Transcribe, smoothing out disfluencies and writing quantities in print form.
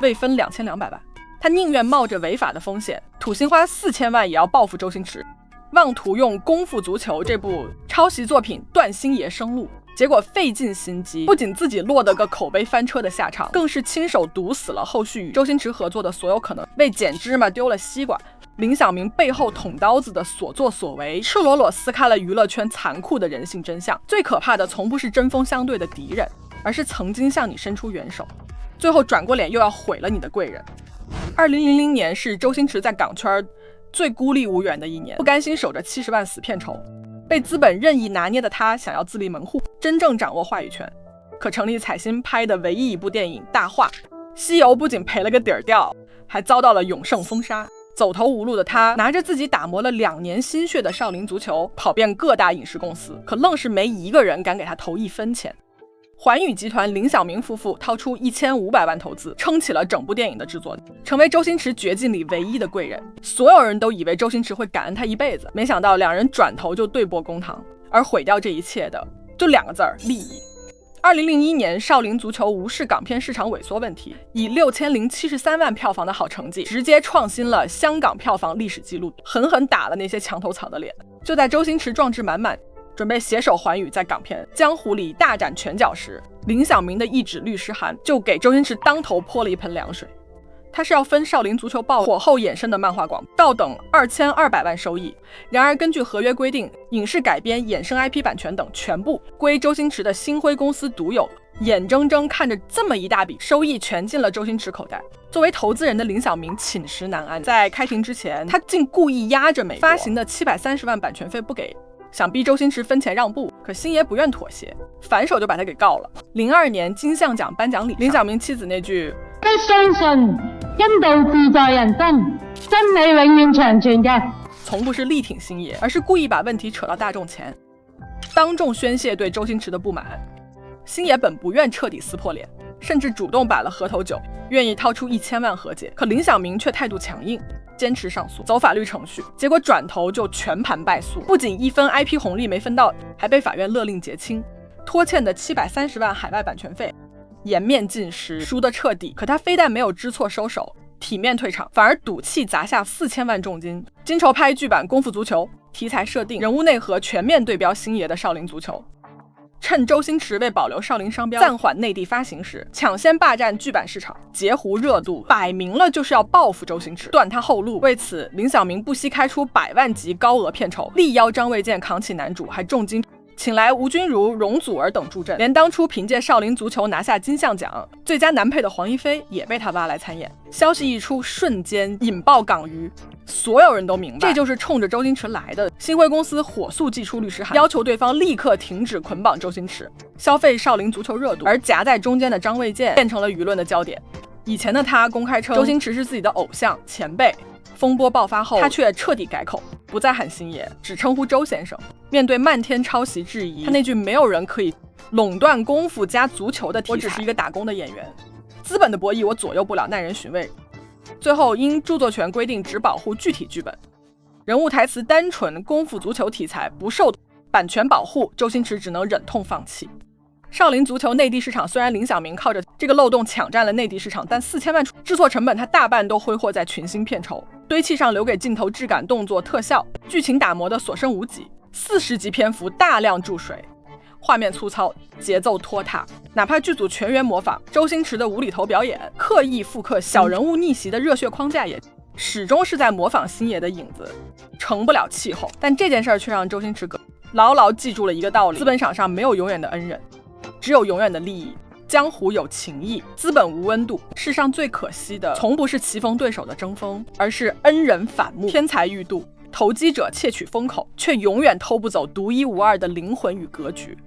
未分2200万。他宁愿冒着违法的风险，土星花4000万也要报复周星驰，妄图用《功夫足球》这部抄袭作品断星爷生路。结果费尽心机，不仅自己落得个口碑翻车的下场，更是亲手毒死了后续与周星驰合作的所有可能，为捡芝麻丢了西瓜。林晓明背后捅刀子的所作所为，赤裸裸撕开了娱乐圈残酷的人性真相。最可怕的从不是针锋相对的敌人，而是曾经向你伸出援手，最后转过脸又要毁了你的贵人。2000年是周星驰在港圈最孤立无援的一年，不甘心守着70万死片酬，被资本任意拿捏的他想要自立门户，真正掌握话语权。可成立彩星拍的唯一一部电影《大话》，西游不仅赔了个底儿掉，还遭到了永盛封杀。走投无路的他拿着自己打磨了2年心血的少林足球跑遍各大影视公司，可愣是没一个人敢给他投1分钱。环宇集团林晓明夫妇掏出1500万投资，撑起了整部电影的制作，成为周星驰绝境里唯一的贵人。所有人都以为周星驰会感恩他一辈子，没想到两人转头就对簿公堂，而毁掉这一切的就2个字儿：利益。2001年，少林足球无视港片市场萎缩问题，以6073万票房的好成绩，直接创新了香港票房历史记录，狠狠打了那些墙头草的脸。就在周星驰壮志满满，准备携手环宇在港片江湖里大展拳脚时，林晓明的一纸律师函就给周星驰当头泼了一盆凉水。他是要分少林足球爆火后衍生的漫画广告等2200万收益，然而根据合约规定，影视改编、衍生 IP 版权等全部归周星驰的星辉公司独有，眼睁睁看着这么一大笔收益全进了周星驰口袋。作为投资人的林晓明寝食难安，在开庭之前，他竟故意压着美国发行的730万版权费不给，想逼周星驰分钱让步，可星爷不愿妥协，反手就把他给告了。02年金像奖颁奖礼，林晓明妻子那句不相信因道自在人心，真理永遠長存嘅，從不是力挺星爺，而是故意把問題扯到大眾前，當眾宣泄對周星馳的不滿。星爺本不願徹底撕破臉，甚至主動擺了河頭酒，願意掏出1000萬和解，可林曉明卻態度強硬，堅持上訴，走法律程序，結果轉頭就全盤敗訴，不僅1分 IP 紅利沒分到，還被法院勒令結清，拖欠的730萬海外版權費颜面尽失，输得彻底。可他非但没有知错收手，体面退场，反而赌气砸下4000万重金，金筹拍剧版《功夫足球》，题材设定、人物内核全面对标星爷的少林足球。趁周星驰为保留少林商标暂缓内地发行时，抢先霸占剧版市场，截胡热度，摆明了就是要报复周星驰，断他后路。为此，林晓明不惜开出100万级高额片酬，力邀张卫健扛起男主，还重金请来吴君如、容祖儿等助阵，连当初凭借少林足球拿下金像奖最佳男配的黄一飞也被他挖来参演。消息一出，瞬间引爆港娱，所有人都明白这就是冲着周星驰来的。星辉公司火速寄出律师函，要求对方立刻停止捆绑周星驰，消费少林足球热度。而夹在中间的张卫健变成了舆论的焦点。以前的他公开称周星驰是自己的偶像前辈，风波爆发后，他却彻底改口，不再喊星爷，只称呼周先生。面对漫天抄袭质疑，他那句没有人可以垄断功夫加足球的题材，我只是一个打工的演员，资本的博弈我左右不了，耐人寻味。最后因著作权规定只保护具体剧本，人物台词单纯功夫足球题材不受版权保护，周星驰只能忍痛放弃。少林足球内地市场虽然林晓明靠着这个漏洞抢占了内地市场，但4000万制作成本他大半都挥霍在群星片酬，堆砌上留给镜头质感、动作、特效，剧情打磨的所剩无几。40集篇幅大量注水，画面粗糙，节奏拖沓，哪怕剧组全员模仿周星驰的无厘头表演，刻意复刻小人物逆袭的热血框架，也始终是在模仿星爷的影子，成不了气候。但这件事却让周星驰牢牢记住了一个道理：资本场上没有永远的恩人，只有永远的利益。江湖有情义，资本无温度。世上最可惜的，从不是棋逢对手的争锋，而是恩人反目，天才欲度，投机者窃取风口，却永远偷不走独一无二的灵魂与格局。